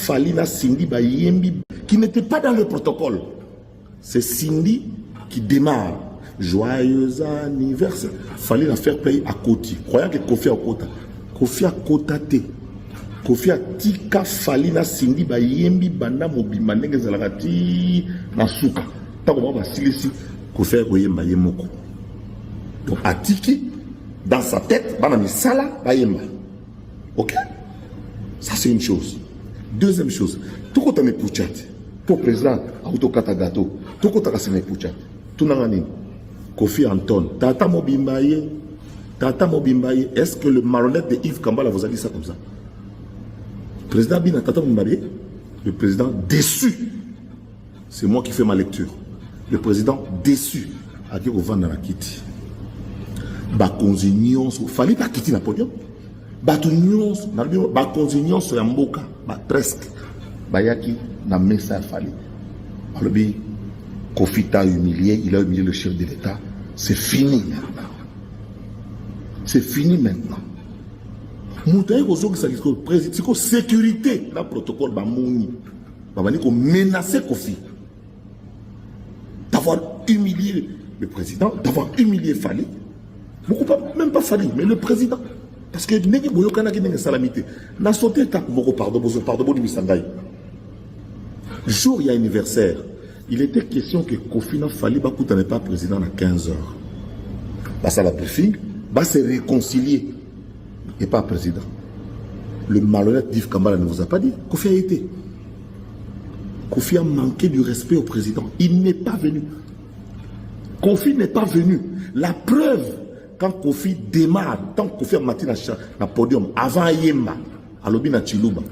Falina Cindy Bayembi, qui n'était pas dans le protocole. C'est Cindy qui démarre. Joyeux anniversaire. Fallait la faire payer à Koti. Croyant que Kofi a Kota. Kofi a Kota te. Kofi a Tika Falina Cindy Bayembi Banda Mobima Nenge Zalagati Nasuka. Tant qu'on va silisi, Kofi a Koyemba Yemoko. Donc à Tiki, dans sa tête, Banami Sala Bayemba. Ok? Ça c'est une chose. Deuxième chose, tout quand on est pouchat, pour le président, Auto Katagato, tout quand on est pouchat, tout n'a rien. Kofi Anton, Tata Mobimbaye, est-ce que le marionnette de Yves Kambala vous a dit ça comme ça? Le président Bina Tata Mobimbaye, le président déçu. C'est moi qui fais ma lecture. Le président déçu a dit au vent dans la kiti. Bakonzignon, fallait pas quitter la podium. Bakonzignon, sur la mboka, presque. Bayaki na messa fallait. Alors, Kofi t'a humilié, il a humilié le chef de l'État. C'est fini maintenant. C'est fini maintenant. Moutaï Rozo, c'est la sécurité, le protocole, il menacer Kofi. D'avoir humilié le président, d'avoir humilié Fali. Même pas Fali, mais le président. Parce que n'est pas de salamité. N'a sauté pardon, le jour il y a anniversaire. Il était question que Kofi n'a fallu n'est pas président à 15 heures. Bah, ça la briefing, bah, c'est réconcilié. Et pas président. Le malhonnête d'Yves Kambala ne vous a pas dit. Kofi a été. Kofi a manqué du respect au président. Il n'est pas venu. Kofi n'est pas venu. La preuve, quand Kofi démarre, tant que Kofi a maté dans le podium, avant Yemba, à l'obina Chiluba,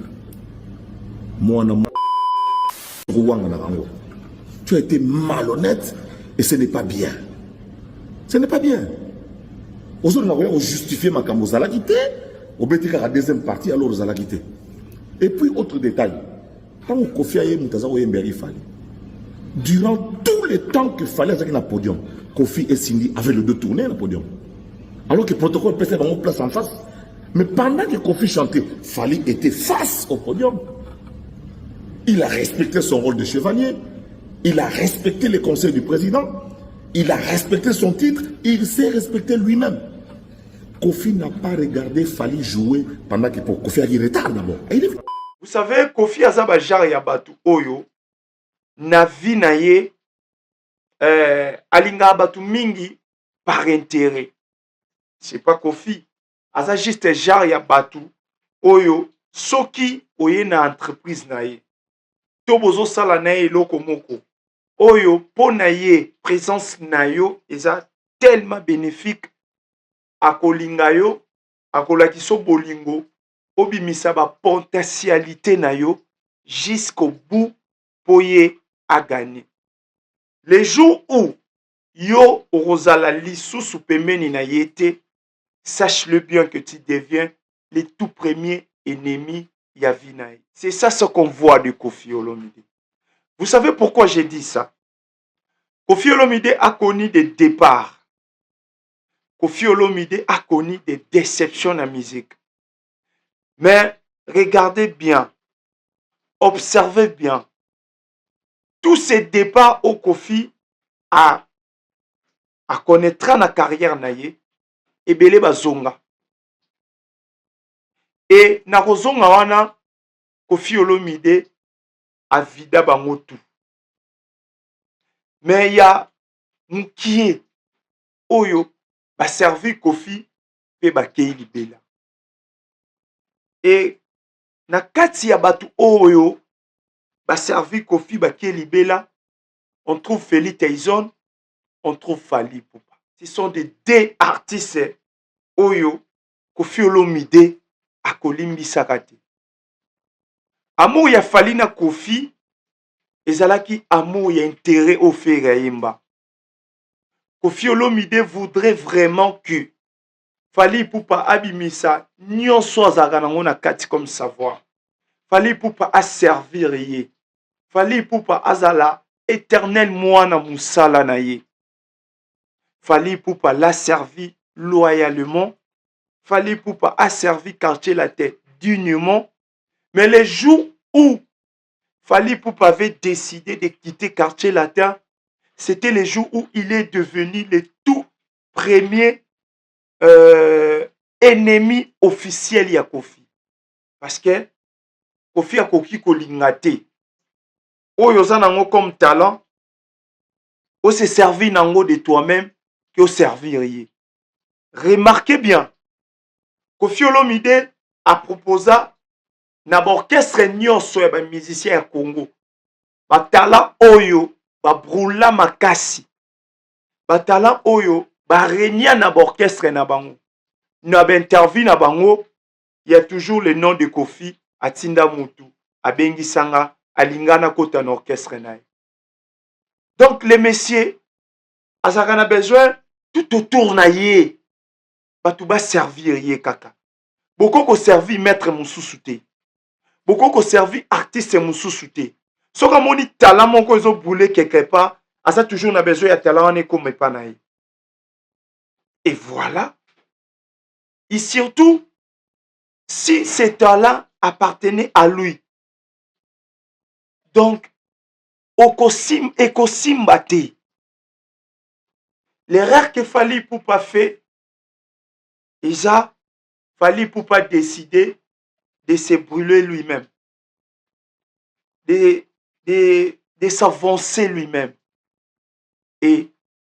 moi, tu as été malhonnête et ce n'est pas bien. Ce n'est pas bien. Aujourd'hui, on a justifié ma camo Zalakité, au BTK à la deuxième partie, alors Zalakité. Et puis, autre détail. Quand Kofi a été durant tout le temps qu'il fallait dans le podium, Kofi et Cindy avaient le deux tournés dans le podium. Alors que le protocole PC va en place en face. Mais pendant que Kofi chantait, Fali était face au podium. Il a respecté son rôle de chevalier. Il a respecté les conseils du président. Il a respecté son titre. Il s'est respecté lui-même. Kofi n'a pas regardé Fali jouer pendant que Kofi a eu retard d'abord. Vous savez, Kofi Azaba Jar Yabatu Oyo, Navi Naye, Alinga Abatu Mingi, par intérêt. C'est pas Kofi. Aza juste Jar Yabatu Oyo, Soki Oye na entreprise Naye. Tobozo sala naye loko moko. Oyo po naye présence nayo eza tellement bénéfique à kolingayo, à kolakiso bolingo, obimisa ba potentialité nayo jusqu'au bout poye à gagner. Les jours où yo orozala lisusu pemeni na yete, sache-le bien que tu deviens le tout premier ennemi Yavinaï. C'est ça ce qu'on voit de Kofi Olomide. Vous savez pourquoi j'ai dit ça? Kofi Olomide a connu des départs. Kofi Olomide a connu des déceptions dans la musique. Mais regardez bien, observez bien. Tous ces départs au Kofi a connaître dans la carrière naye et belé bazonga. Et na kozonga wana Kofi Olomide a vida bango tout. Mais il y a Moukie Oyo ba servi Kofi pe ba kei libela. Et na kati ya batu Oyo ba servi Kofi ba kei libela, on trouve Feli Tyson, on trouve Fali Poupa. Ce sont des deux artistes Oyo Kofi Olomide a kolimbi sakati. Amour ya Fali na Kofi ezalaki amour ya intérêt au Ferraimba. Kofi Olomide voudrait vraiment que Fali Poupa abimisa nyonso azaka nango na kati comme savoir. Fali Poupa a servir ye. Fali Poupa azala éternel mwana musala na ye. Fali Poupa l'a servi loyalement. Fali Poupa a servi quartier la tête dignement. Mais les jours où Fally Ipupa avait décidé de quitter Quartier Latin, c'était le jour où il est devenu le tout premier ennemi officiel ya Kofi. Parce que Kofi akoki kolinga te. Oyo oza nango comme talent, o se servir nango de toi-même que o servir ye. Remarquez bien, Kofi Olomide a proposé na orchestre nyonso ya ba musicien ya Congo. Batala oyo babrula makasi. Batala oyo barenia na orchestre na bango. Na interview na bango, il y a toujours le nom de Kofi Atinda Mutu, abengi sanga alingana kota na orchestre na. Donc les messieurs azaka na besoin tout autour na ye. Batu ba servir ye kaka. Boko ko servir maître mususu te. Boko ko servir artiste mususu te. Soka moni talent moko ezo boule quelque part, asa toujours na besoin ya talent ane comme pas na ye. Et voilà. Et surtout, si ce talent appartenait à lui, donc, ekosimba te. L'erreur que Fally Ipupa fait, déjà, Fally Ipupa décider de se brûler lui-même, de s'avancer lui-même. Et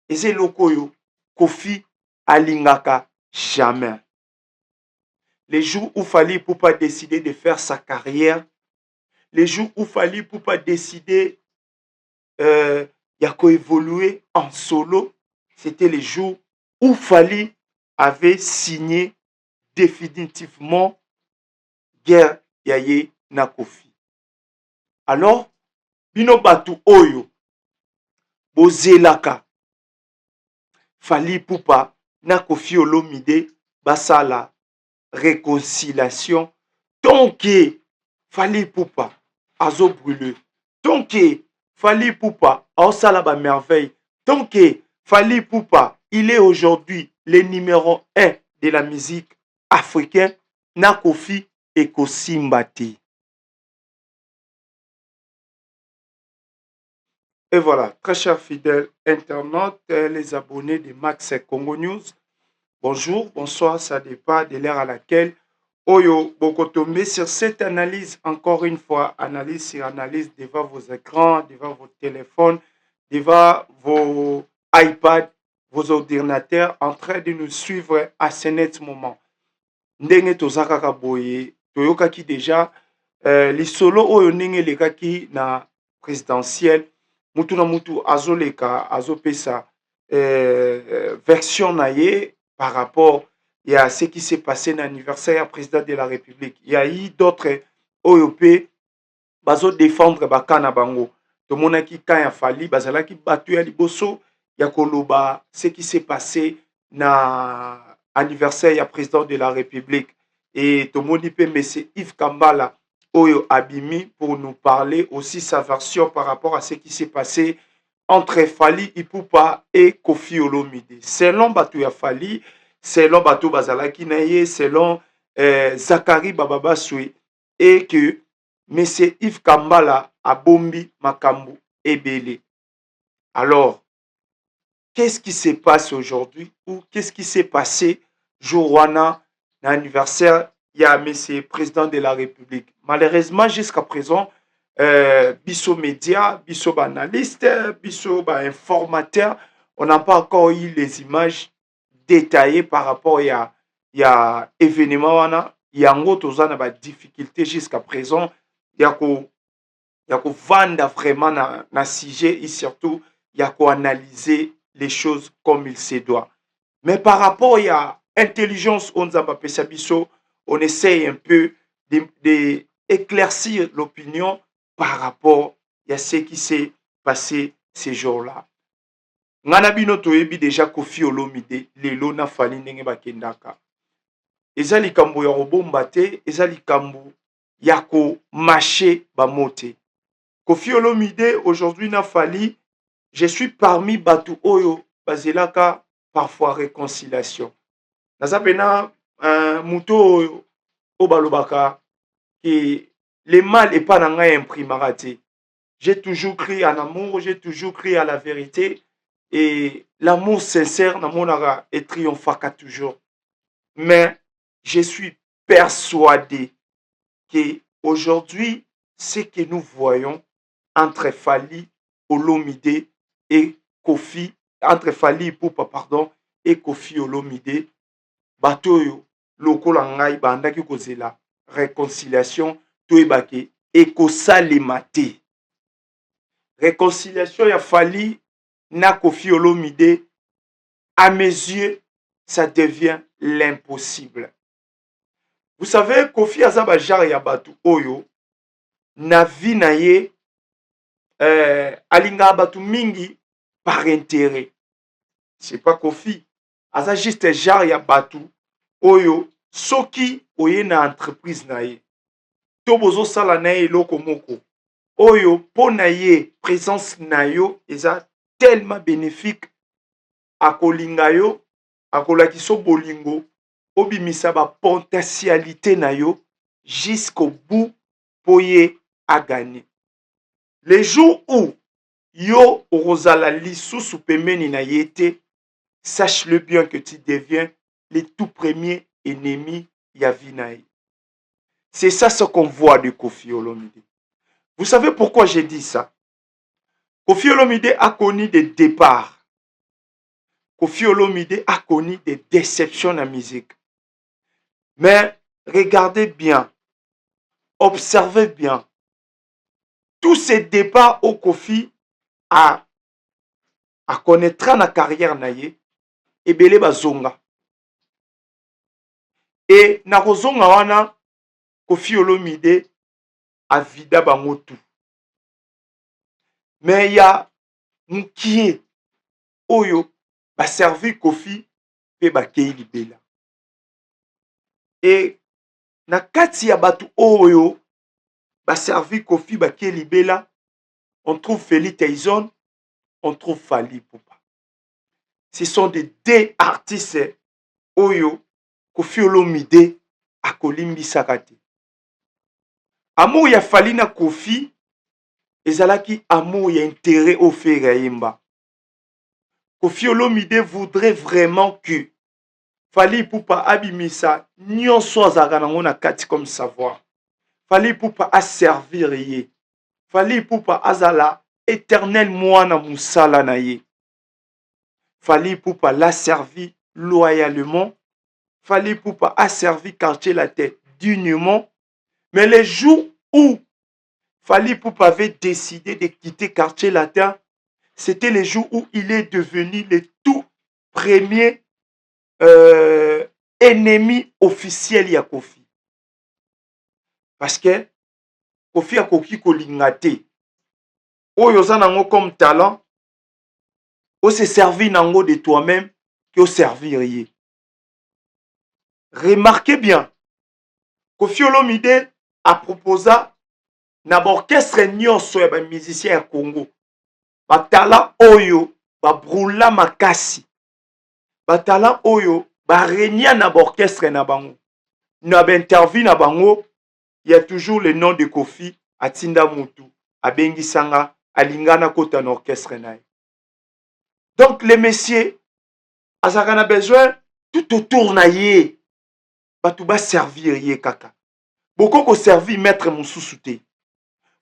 c'est lokoyo, Kofi alingaka jamais. Les jours où Fally Ipupa décider de faire sa carrière, les jours où Fally Ipupa décider ya évoluer en solo, c'était les jours où Fally avait signé définitivement guerre yaye na Kofi. Alors, bino batu oyo bozelaka Fally Ipupa na Kofi Olomide basala réconciliation tant que Fally Ipupa azo brûler, tant que Fally Ipupa aosala ba merveille, tant que Fally Ipupa il est aujourd'hui le numéro 1 de la musique africaine, na Kofi ekosimba te. Et voilà, très chers fidèles internautes, les abonnés de Max Congo News, bonjour, bonsoir, ça dépend de l'heure à laquelle Oyo Bokotombe sur cette analyse, encore une fois, analyse sur analyse devant vos écrans, devant vos téléphones, devant vos iPads, vos ordinateurs, en train de nous suivre à ce net moment. Ndenge tozaka boye, toyokaki déjà, lisolo oyo ndenge lekaki na présidentielle, mutu na mutu azoleka, azopesa version na ye par rapport il y a ce qui s'est passé dans l'anniversaire du président de la République. Il y a eu d'autres OEP bazo défendre bakana bango. To monaki quand ya Fally bazalaki batu ya liboso ya koloba ce qui s'est passé na anniversaire du président de la République. Et to moni pe monsieur Yves Kambala Oyo Abimi pour nous parler aussi sa version par rapport à ce qui s'est passé entre Fally Ipupa et Kofi Olomide. Selon batu ya Fally, selon Bato Bazalaki Naye, selon Zachary Bababaswe, et que M. Yves Kambala a bombi Makambu Ebele. Alors, qu'est-ce qui se passe aujourd'hui ou qu'est-ce qui s'est passé Jourwana, l'anniversaire, il y a M. Président de la République. Malheureusement, jusqu'à présent, biso média, biso analyste, biso informateur, on n'a pas encore eu les images détaillé par rapport à événement il y a une difficulté jusqu'à présent il y a vendre vraiment na sujet et surtout il y a analyser les choses comme il se doit. Mais par rapport à intelligence on essaye un peu d'éclaircir l'opinion par rapport à ce qui s'est passé ces jours-là. Ngana bino toyebi déjà Kofi Olomide lelo na Fally ndenge bakendaka. Eza likambo ya robomba te, eza likambo ya ko marcher bamote. Kofi Olomide aujourd'hui na Fally, je suis parmi batu oyo bazelaka parfois réconciliation. Naza pena muto oyo obalobaka ki le mal n'est pas dans l'imprimarité. J'ai toujours cru en amour, j'ai toujours cru à la vérité. Et l'amour sincère, et triomphaka toujours. Mais je suis persuadé que aujourd'hui, ce que nous voyons entre Fally Olomide et Kofi, entre Fally Ipupa, pardon, et Kofi Olomide, batoyo, lokola ngai bandaki kozela réconciliation, toyebake ekosalema te. Réconciliation ya Fally na Kofi Olomide, à mes yeux, ça devient l'impossible. Vous savez, Kofi azaba jar ya batu oyo, na vie na ye, alinga batu mingi par intérêt. C'est pas Kofi. Aza juste jar ya batu oyo, soki oye na entreprise na ye. To bozo sala na ye eloko moko. Oyo, po na ye, présence na yo, eza tellement bénéfique. Akolinga yo, akolakiso bolingo, obimisa ba potentialité na yo jusqu'au bout pour ye à gagner. Les jours où yo orozala lisusu pemeni na yete, sache-le bien que tu deviens le tout premier ennemi Yavinaï. C'est ça ce qu'on voit de Kofi Olomide. Vous savez pourquoi j'ai dit ça? Kofi Olomide a connu des départs. Kofi Olomide a connu des déceptions dans la musique. Mais regardez bien, observez bien, tous ces départs au Kofi a connaître dans la carrière naye et belé bazonga. Et na kozonga wana Kofi Olomide a vida bango tout. Mais il y a mukie oyo ba servi Kofi pe ba kei libela. Et na kati ya batu oyo ba servi Kofi ba kei libela, on trouve Fely Tyson, on trouve Fally Ipupa. Ce sont des deux artistes oyo Kofi Olomide a kolimbisaka te. Amour ya Fally na Kofi ezalaki amour ya intérêt au fer ya yemba. Kofi Olomide voudrait vraiment que Fally Ipupa abimisa nyonso azalaka nango na kati comme savoir. Fally Ipupa a servir ye. Fally Ipupa azala éternel mwana musala na ye. Fally Ipupa l'a servi loyalement. Fally Ipupa a servi Quartier Latin dignement. Mais les jours où Fally Ipupa avait décidé de quitter Quartier Latin, c'était les jours où il est devenu le tout premier ennemi officiel ya Kofi. Parce que Kofi a koki kolinga te. Oyo za nango comme talent, o se servir nango de toi-même que o servir ye. Remarquez bien, Kofi Olomide a proposé na orchestre nyonso ya ba musicien ya Congo. Ba talent oyo ba brula makasi. Ba talent oyo ba renia na orchestre na bango. Na ba interview na bango, il y a toujours le nom de Kofi atinda mutu, abengi sanga, alingana kota na orchestre na. Donc les messieurs, azaka na besoin tout autour na ye. Batu ba servir ye kaka. Beaucoup ko servi maître mususu te.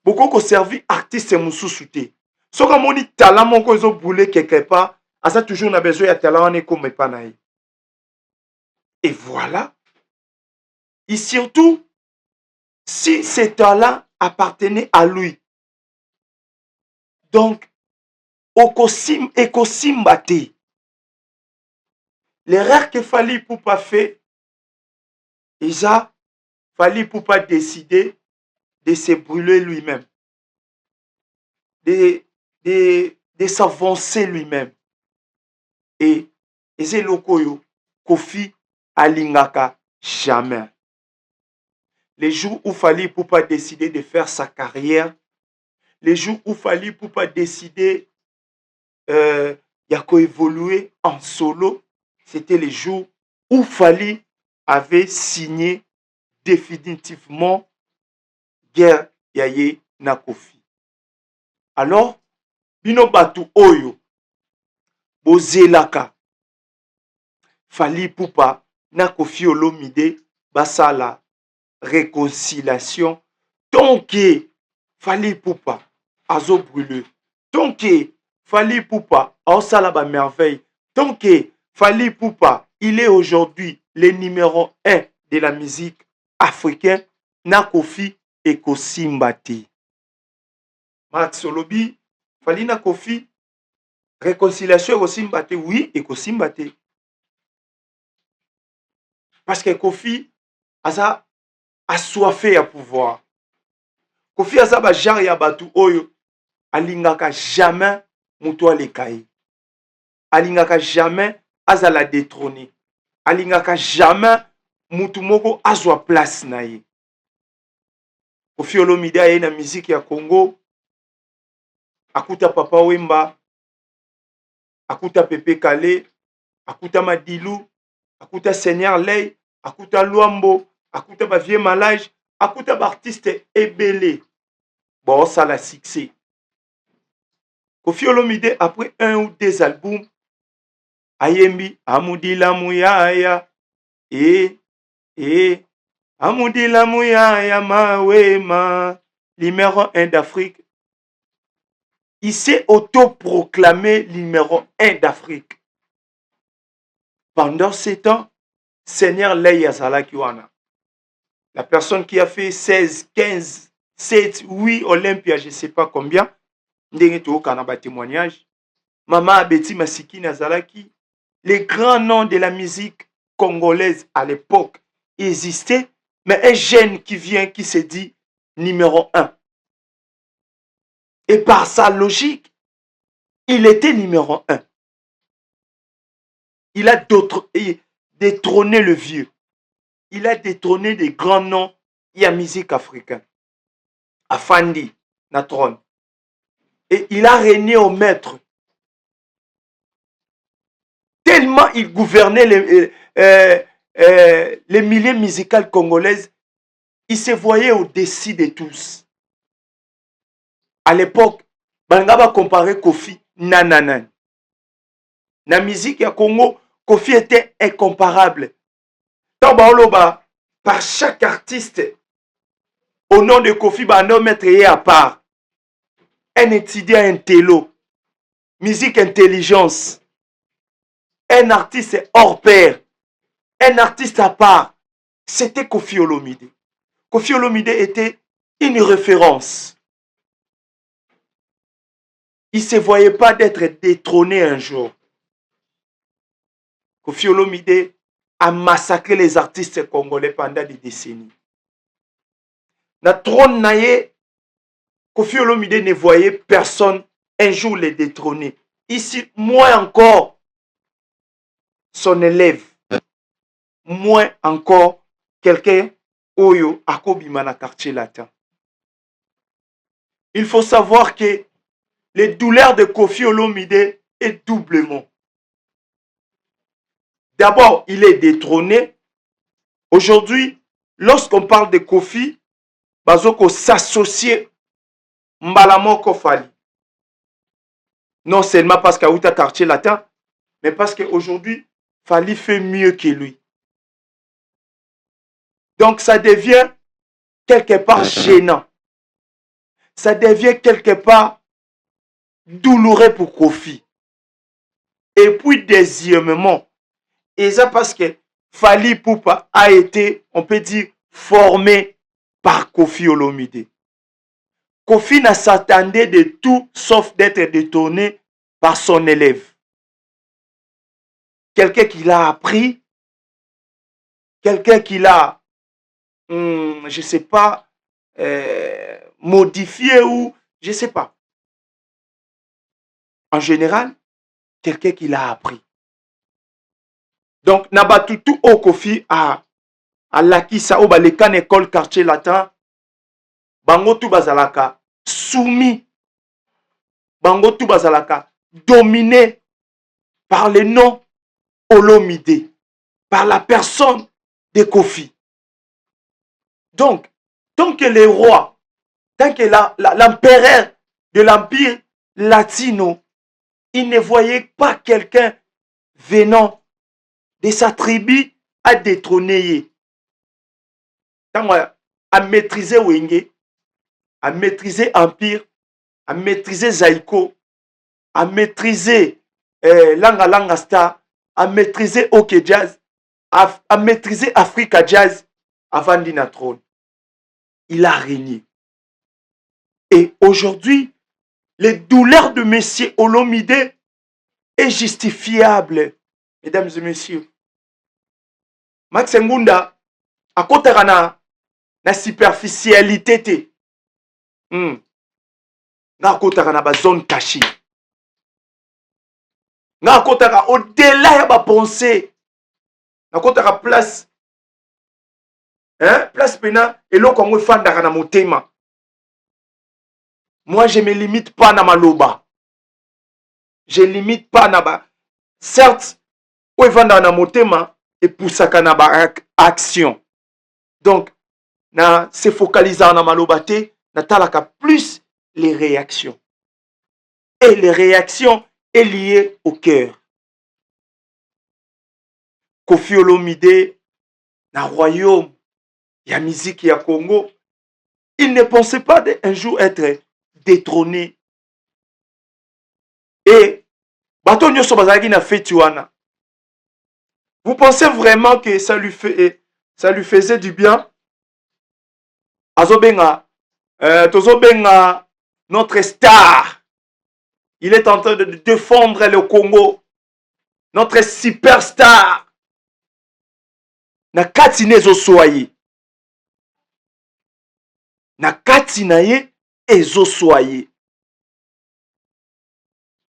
Beaucoup ko servi artiste mususu te. Soka moni talent moko ezo boule quelque part, asa toujours na besoin ya talent ane comme pas na ye. Et voilà. Et surtout, si ce talent appartenait à lui. Donc, ekosimba te. L'erreur que Fally Ipupa fait, déjà, Fally Ipupa décider de se brûler lui-même, de s'avancer lui-même. Et c'est lokoyo, Kofi alingaka jamais. Les jours où Fally Ipupa décider de faire sa carrière, les jours où Fally Ipupa décider ya évoluer en solo, c'était les jours où Fally avait signé définitivement guerre yaye na Kofi. Alors, bino batu oyo, bozelaka, Fally Ipupa na Koffi Olomide basala réconciliation. Donc, Fally Ipupa azo brûle. Donc, Fally Ipupa osala ba merveille. Donc, Fally Ipupa, il est aujourd'hui le numéro 1 de la musique africaine. Na Koffi et Kosimbate. Max Olobi, Fally na Koffi, réconciliation et Kosimbate, oui, et Kosimbate. Parce que Koffi a assoiffé à pouvoir. Koffi a ba genre ya batu oyo, alingaka jamais muto alekai. Alingaka jamais azala détrôné. Alingaka jamais mutu moko azwa place na ye. Koffi Olomide aye na musique ya Congo, akuta Papa Wemba, akuta Pepe Kale, akuta Madilu, akuta Seigneur Lay, akuta Luambo, akuta ba Vieux Malage, akuta ba artiste ebele. Bon, ça la succès. Koffi Olomide, après 1 ou 2 albums, ayembi Amudila Muyaya, Amudila Muyaya Mawema, numéro 1 d'Afrique. Il s'est autoproclamé numéro 1 d'Afrique. Pendant 7 ans, Seigneur Lay Azala Kiwana. La personne qui a fait 16, 15, 7, 8 Olympia, je ne sais pas combien, ndenge to kanaba témoignage. Mama Abeti Masiki Nazalaki, les grands noms de la musique congolaise à l'époque existaient, mais un jeune qui vient, qui se dit numéro 1. Et par sa logique, il était numéro 1. Il a détrôné le vieux. Il a détrôné des grands noms de la musique africaine. Afandi, Natron. Et il a régné au maître. Tellement il gouvernait les milieux musicaux congolaises, il se voyait au-dessus de tous. À l'époque, Bangaba comparait Koffi Nananan. La musique à Congo, Koffi était incomparable. Dans Baoloba, par chaque artiste, au nom de Koffi, Bano mettre à part. Un étudiant intello, musique intelligence, un artiste hors pair, un artiste à part. C'était Koffi Olomide. Koffi Olomide était une référence. Il ne se voyait pas d'être détrôné un jour. Koffi Olomide a massacré les artistes congolais pendant des décennies. Na trône naïe, Koffi Olomide ne voyait personne un jour les détrôner. Ici, moins encore, son élève. Moins encore, quelqu'un Oyo Akobima na quartier latin. Il faut savoir que les douleurs de Koffi Olomide est doublement. D'abord, il est détrôné. Aujourd'hui, lorsqu'on parle de Koffi, Bazoko s'associer Mbalamoko Fally. Non seulement parce qu'il y a un quartier latin, mais parce qu'aujourd'hui, Fally fait mieux que lui. Donc ça devient quelque part gênant. Ça devient quelque part douloureux pour Koffi. Et puis deuxièmement, et ça parce que Fally Ipupa a été, on peut dire, formé par Koffi Olomide. Koffi n'a s'attendait de tout sauf d'être détourné par son élève. Quelqu'un qui l'a appris, quelqu'un qui l'a, je ne sais pas, modifié ou, je ne sais pas. En général, quelqu'un qui l'a appris. Donc, Nabatutu au Koffi à Lakisa, au Balekan école quartier latin, Bangotu Bazalaka, soumis, Bangotu Bazalaka, dominé par le nom Olomide, par la personne de Koffi. Donc, tant que les rois tant que l'empereur de l'Empire latino, il ne voyait pas quelqu'un venant de sa tribu à détrôner. Tant à maîtriser Wenge, à maîtriser Empire, à maîtriser Zaiko, à maîtriser Langa Langa Star, à maîtriser OK Jazz, à maîtriser Africa Jazz avant d'y trône. Il a régné. Et aujourd'hui, les douleurs de M. Olomide est justifiable, mesdames et messieurs. Max Ngunda a kotaka na superficialité te. Nga kotaka na ba zone cachée. Nga kotaka au-delà ya ba pensée. Na kotaka place. Place pena eloko ngo fandaka na motema. Moi, je ne me limite pas à maloba. Je ne limite pas à certes, où il va dans motema et pour ça qu'il y a action. Donc, na se focaliser dans maloba te, na talaka plus les réactions. Et les réactions est liées au cœur. Kofi Olomide, na royaume, il y a musique, il y a Congo. Il ne pensait pas un jour être détrôné. Et bato nyoso bazalaki na feti wana. Vous pensez vraiment que ça lui faisait du bien? Azobenga tozobenga notre star. Il est en train de défendre le Congo. Notre superstar. Na kati nezo soye. Na kati na ye ezo soye.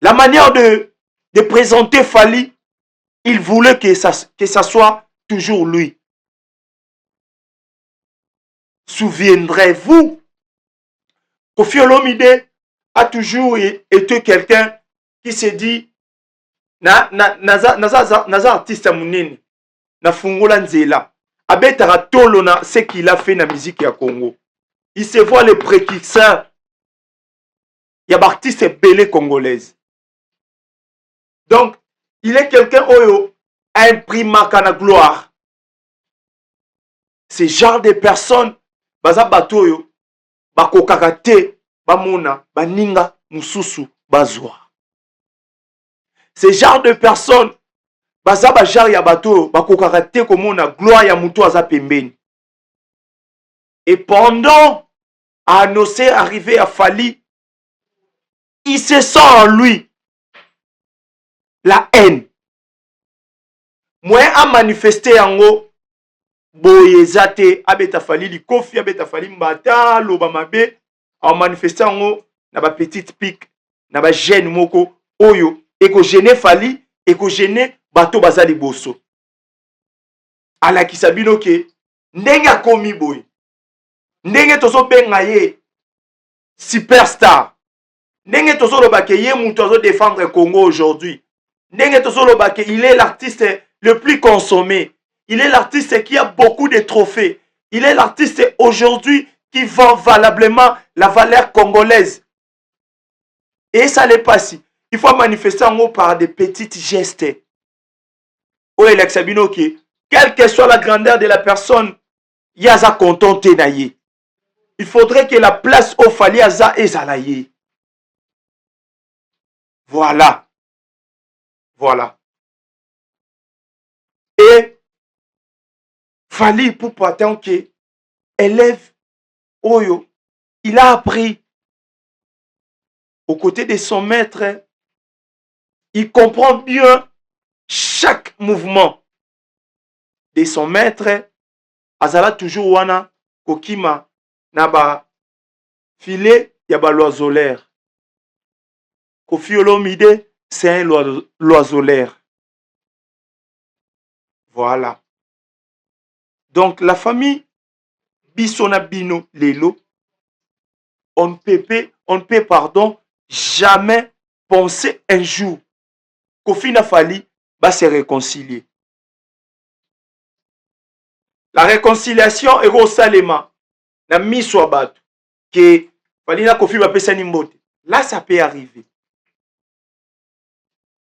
La manière de présenter Fally, il voulait que ça soit toujours lui. Souviendrez-vous, Kofi Olomide a toujours été quelqu'un qui s'est dit naza artiste munene na fungola nzela abetaka tolo na ce qu'il a fait na musique ya Congo. Il se voit les précurseurs. Il y a artistes belé congolaises. Donc, il est quelqu'un qui a imprimé la gloire. Ce genre de personnes, baza batoyo, bakokakate, bamona, baninga, mususu, bazwa. Ce genre de personnes, baza bajar ya batoyo, bakokakate komona gloire ya mutu aza pembeni. Et pendant à annoncer arriver à Fally, il se sent en lui la haine. Moi a manifesté en haut boyezate abeta Fally likofi abeta Fally mbata loba mabe a manifesté en haut na ba petite pique na ba jeune moko oyo eko gêner Fally eko gêner bato bazali boso. Ala kisabino ke ndenge akomi boy. Ndenge tozo benga ye superstar. Ndenge tozo loba ke ye mutu azo défendre Congo aujourd'hui. Ndenge tozo loba ke il est l'artiste le plus consommé. Il est l'artiste qui a beaucoup de trophées. Il est l'artiste aujourd'hui qui vend valablement la valeur congolaise. Et ça n'est pas si. Il faut manifester en haut par des petits gestes. Oh, Alex Sabino, quelle que soit la grandeur de la personne, il y a ça contenté naïe. Il faudrait que la place au Fally aza ezalaye. Voilà. Voilà. Et Fally pour pourtant que élève Oyo, il a appris aux côtés de son maître. Il comprend bien chaque mouvement de son maître. Azala toujours wana kokima naba filet yaba l'oiseau-l'air. Kofi Olomide, c'est un l'oiseau-l'air. Voilà. Donc la famille Bisona Bino Lelo, on ne peut jamais penser un jour Kofi na Fally va se réconcilier. La réconciliation est au Salema na miswa batu que Fali na Kofi bapesa nimbote. Là, ça peut arriver.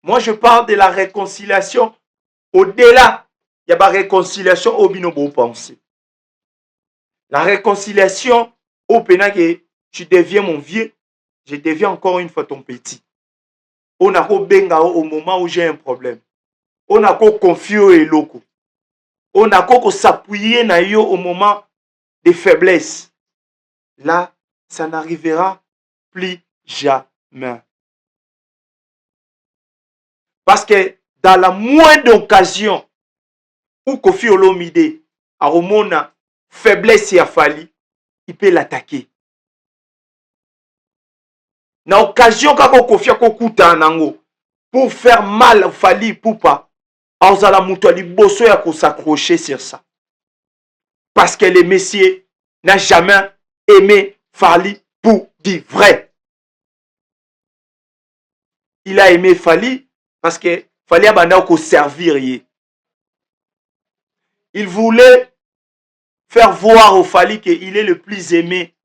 Moi, je parle de la réconciliation au-delà. Il y a la réconciliation au binobo pensée. La réconciliation au pénal que tu deviens mon vieux, je deviens encore une fois ton petit. On a benga au moment où j'ai un problème. On a confié et loco. On a s'appuyer na yo au moment de faiblesse. Là, ça n'arrivera plus jamais. Parce que dans la moindre occasion où Kofi Olomide a remona faiblesse ya Fali, il peut l'attaquer. Na occasion kako Kofi akokuta nango pour faire mal à Fali Poupa, azala muto ali bosso ya ko s'accrocher sur ça. Parce que le messieurs n'a jamais aimé Fali pour dire vrai. Il a aimé Fali parce que Fali a banda ko servir. Il voulait faire voir au Fali qu'il est le plus aimé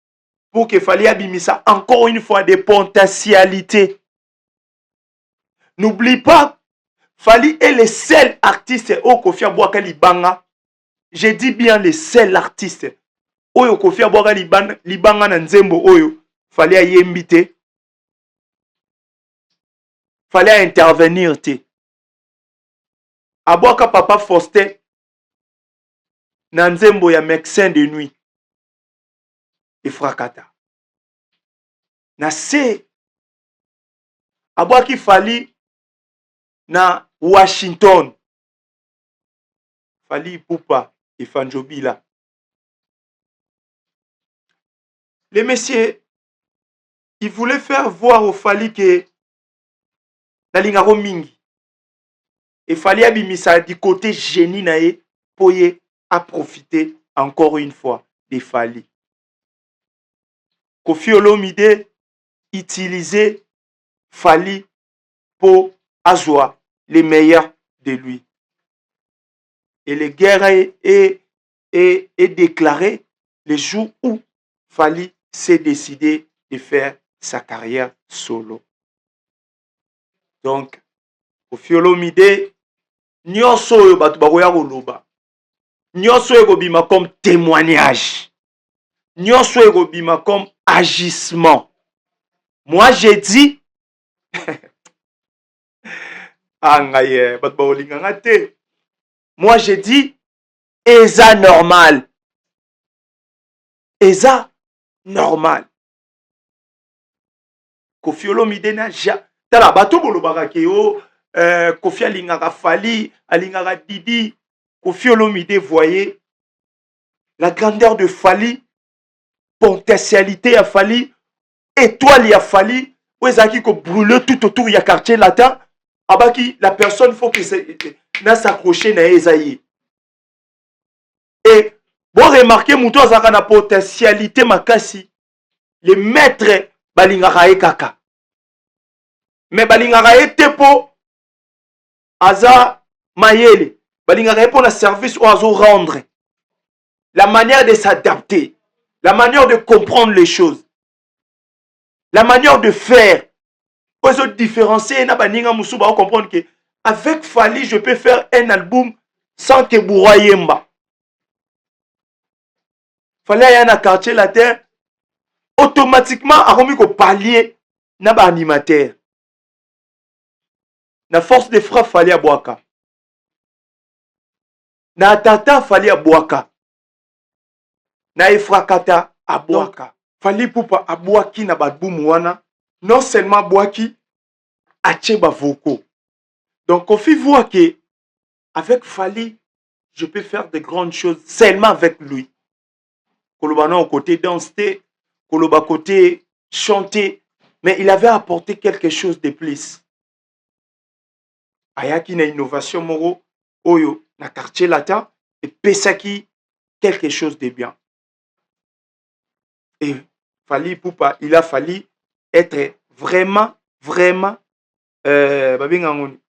pour que Fali abimisa encore une fois des potentialités. N'oublie pas, Fali est le seul artiste au Kofi Abouaka Libanga. Je dis bien le seul artiste. Oyo Kofi Abouaka Libanga na Nzembo Oyo. Fali a yembite. Fali a intervenir te. Abouaka Papa Faustin na Nzembo ya médecin de nuit. Et Frakata. Na se Abouaki Fali na Washington. Fali Poupa et Fanjobila. Les messieurs, ils voulaient faire voir au Fali que Nalingaro Mingi. Et Fali abimisa du côté génie nae pour y à profiter encore une fois des Fali. Kofi Olomide utilisait Fali pour avoir les meilleurs de lui. Et la guerre est déclarée le jour où Fali s'est décidé de faire sa carrière solo. Donc, Kofi Olomide, nyonso oyo bato bakoya koloba, nyonso oyo ekobima comme témoignage, nyonso oyo ekobima comme agissement. Moi, j'ai dit, bato bakolinganga te. Moi, j'ai dit, eza normal. Eza normal. Kofi Olomide na ja. Tala, bato bolobaka ke yo, Kofi alingaka Fali, alingaka Didi. Kofi Olomide, voyez, la grandeur de Fali, potentialité à Fali, étoile à Fali, où ezaki ko brûler tout autour ya quartier latin, abaki la personne faut que na s'accrocher na ezaïe. Et bon remarquer mouto azaka na potentialité makasi, les maîtres balingaka e kaka. Mais balingaka e tepo aza mayele, balingaka e pour na service ou azo rendre. La manière de s'adapter, la manière de comprendre les choses, la manière de faire. Pour se différencier, na baninga musu ba comprendre que avec Fali, je peux faire un album sans que Boura Yemba. Fali y a un quartier latin, automatiquement, a remis qu'au palier, na ba animateur. Na force de frappe, Fali à Boaka. Na tata, Fali à Boaka. Na efrakata à Boaka. Fali Poupa à Boaki na badboum wana. Non seulement Boaki, à Tcheba Voko. Donc, Kofi voit que avec Fali, je peux faire de grandes choses seulement avec lui. Koloba non côté danser, Koloba côté chanter, mais il avait apporté quelque chose de plus. Ayaki na innovation moro, oyo na quartier latin, et pesaki quelque chose de bien. Et Fali Poupa, il a fallu être vraiment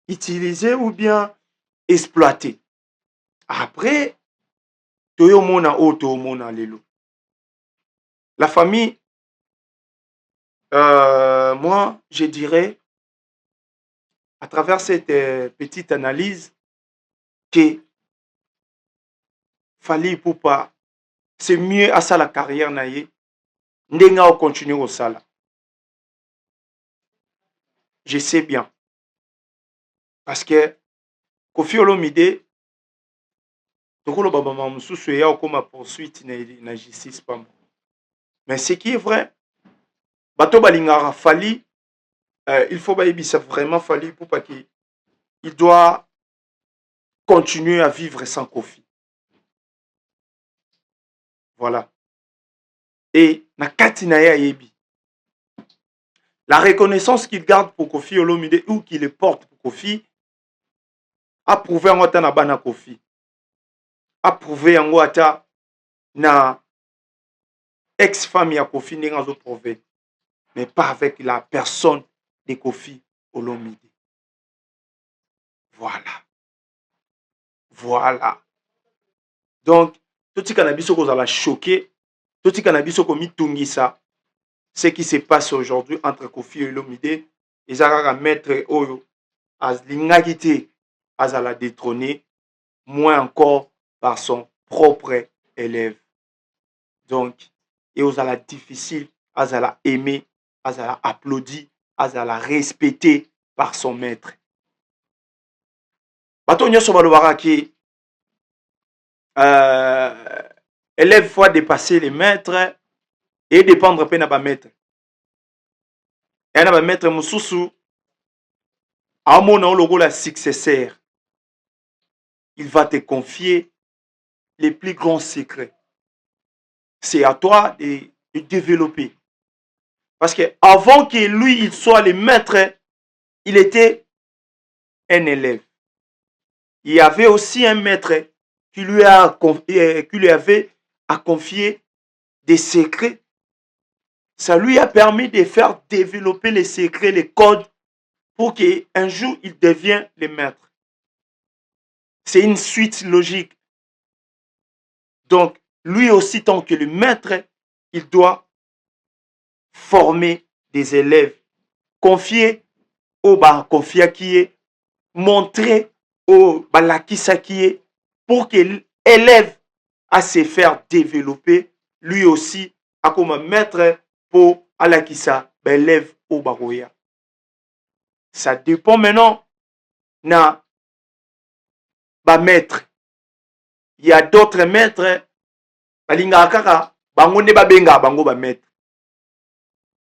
utilisé ou bien exploité. Après, toyo mona o to mona lelo. La famille Moi, je dirais, à travers cette petite analyse, que Fally Ipupa, c'est mieux à ça la carrière naïe, ndenga au continuer au sala. Je sais bien. Parce que Koffi Olomide, tokolo baba mamususu ya okoma poursuite na justice pas. Mais ce qui est vrai, bato balingara Fally, il faut baïbisa vraiment Fally Ipupa qu'il il doit continuer à vivre sans Koffi. Voilà. Et na kati na ye yebi. La reconnaissance qu'il garde pour Koffi Olomide ou qu'il le porte pour Koffi a prouvé en ata na bana Koffi. A prouvé en ata na ex-femme ya Koffi ndenge azo prouvé. Mais pas avec la personne de Koffi Olomide. Voilà. Voilà. Donc, tout ce cannabis qu'on a choqué, tout ce cannabis qu'on a tungisa, ce qui se passe aujourd'hui entre Koffi Olomide et Zara maître Oyo, as l'ingagité, as à la détrôner, moins encore par son propre élève. Donc, et aux la difficile, as à la aimer, as à la applaudir, as à la respecter par son maître. Bato nyonso balobaka ki élève fois dépasser les maîtres et dépendre pe na ba maître. Et na ba maître mususu amona logo la successeur. Il va te confier les plus grands secrets. C'est à toi de développer. Parce que avant que lui il soit le maître, il était un élève. Il y avait aussi un maître qui lui avait à confier des secrets. Ça lui a permis de faire développer les secrets, les codes, pour qu'un jour il devienne le maître. C'est une suite logique. Donc, lui aussi, tant que le maître, il doit former des élèves, confier au confier qui est, montrer au balakisa qui est, pour que l'élève à se faire développer, lui aussi, à comme maître pour alakisa, élève au baroya. Ça dépend maintenant na ba maître. Il y a d'autres maîtres, balinga kaka, bango ne babenga bango ba maître.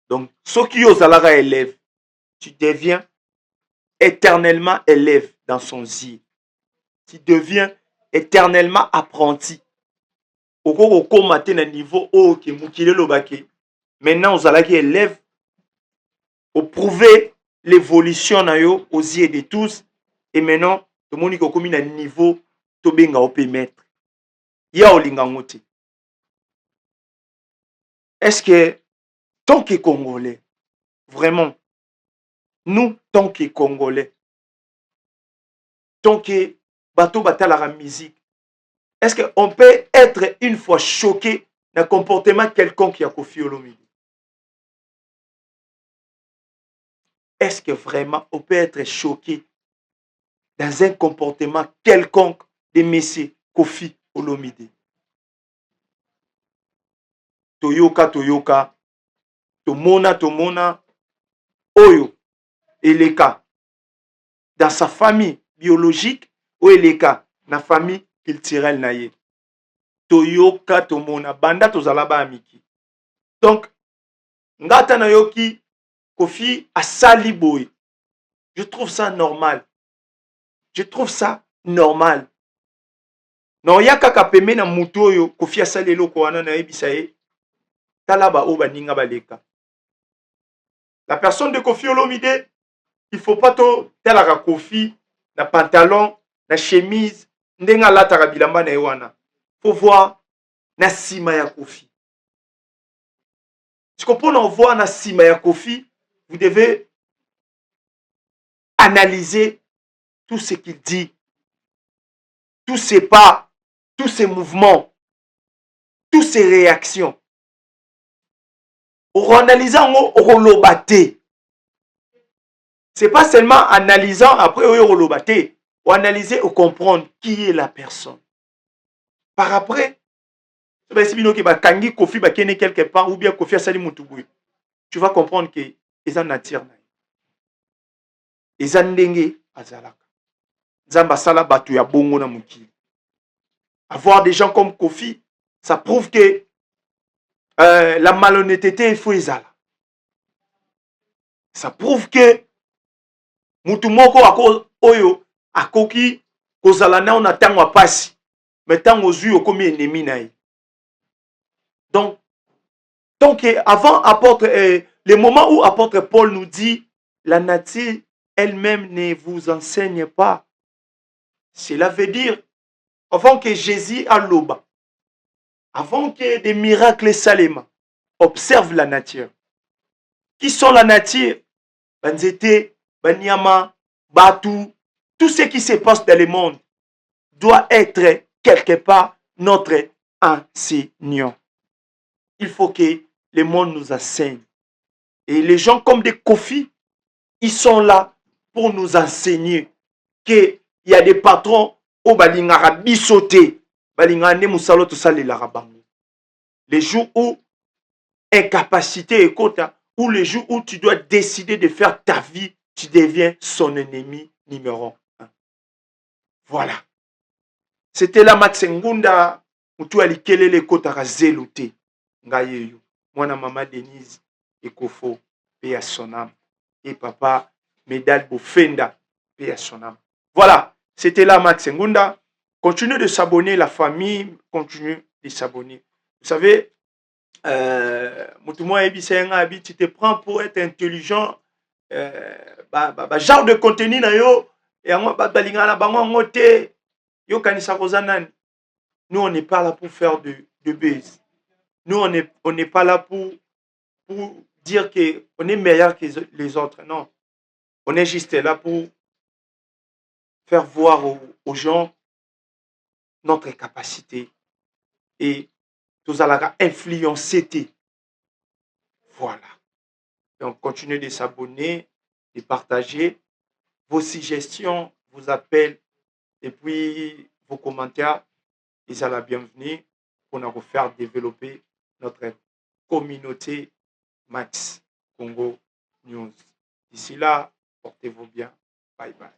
Donc, ceux qui osent la élève, tu deviens éternellement élève dans son zi. Tu deviens éternellement apprenti. Au commater na niveau haut qui mukile lobake. Maintenant, aux alaki élève, au prouver l'évolution na yo aux yeux de tous. Et maintenant, tout le monde est comme un niveau, to benga au maître. Ya olingangote. Est-ce que, tant que Congolais, vraiment, nous, tant que Congolais, tant que bateau batala la musique, est-ce qu'on peut être une fois choqué d'un comportement quelconque qui a Koffi Olomide? Est-ce que vraiment on peut être choqué dans un comportement quelconque de M. Koffi Olomide? Toyoka, Tomona, Oyo, Eleka, dans sa famille biologique, ou Eleka, na famille culturelle naye. Toyoka, Tomona, banda tozalaba amiki. Donc, ngata na yoki, Koffi a sali boy. Je trouve ça normal. Je trouve ça normal. Non, yaka kapeme na mutu oyo Koffi a sali eloko wana na yebisa ye. Talaba o baninga baleka. La personne de Koffi Olomide, il faut pas to telaka Koffi na pantalon, na chemise, ndenga lataka bilamba na ewana. Faut voir na sima ya Koffi. Si qu'on peut en voir na sima ya Koffi, vous devez analyser tout ce qu'il dit, tous ses pas, tous ses mouvements, toutes ses réactions. Analyser on lobate. C'est pas seulement analysant après on lobate. Ou analyser ou comprendre qui est la personne. Par après, si bino ki ba kangi Kofi ba kene quelque part ou bien Kofi asali mutubu. Tu vas comprendre que eza nature na. Eza ndenge azalaka. Nzamba sala batu ya bongo na mukili. Avoir des gens comme Kofi, ça prouve que la malhonnêteté il faut ezala. Ça prouve que mutu moko oyo akoki kozala na ona tango apasi. Mais tango ozui okomi ennemi na ye. Donc avant apôtre, le moment où apôtre Paul nous dit la nature elle-même ne vous enseigne pas. Cela veut dire avant que Jésus a loba, avant que des miracles salema, observe la nature. Qui sont la nature? Banzete, banyama, batu, tout ce qui se passe dans le monde doit être quelque part notre enseignant. Il faut que le monde nous enseigne. Et les gens comme des Kofi, ils sont là pour nous enseigner qu'il y a des patrons au balingara bisoté, balingara ne musalo to salila bango. Les jours où incapacité est quota, ou les jours où tu dois décider de faire ta vie, tu deviens son ennemi numéro 1. Voilà. C'était la Max Ngunda, mutu alikelele kota kazelote. Ngayeyo. Mwana mama Denise Ekofo, paix à son âme. Et papa Medal Bofenda, paix à son âme. Voilà. C'était là Max Ngunda. Continuez de s'abonner, la famille, continue de s'abonner. Vous savez, tu te prends pour être intelligent, genre de contenu na yo, et nous on n'est pas là pour faire de buzz. Nous on n'est pas là pour dire qu'on est meilleur que les autres. Non. On est juste là pour faire voir aux gens notre capacité et tout allons influencer. Voilà. Donc, continuez de s'abonner, de partager vos suggestions, vos appels et puis vos commentaires. Ils sont la bienvenue pour nous faire développer notre communauté Max Congo News. D'ici là, portez-vous bien. Bye bye.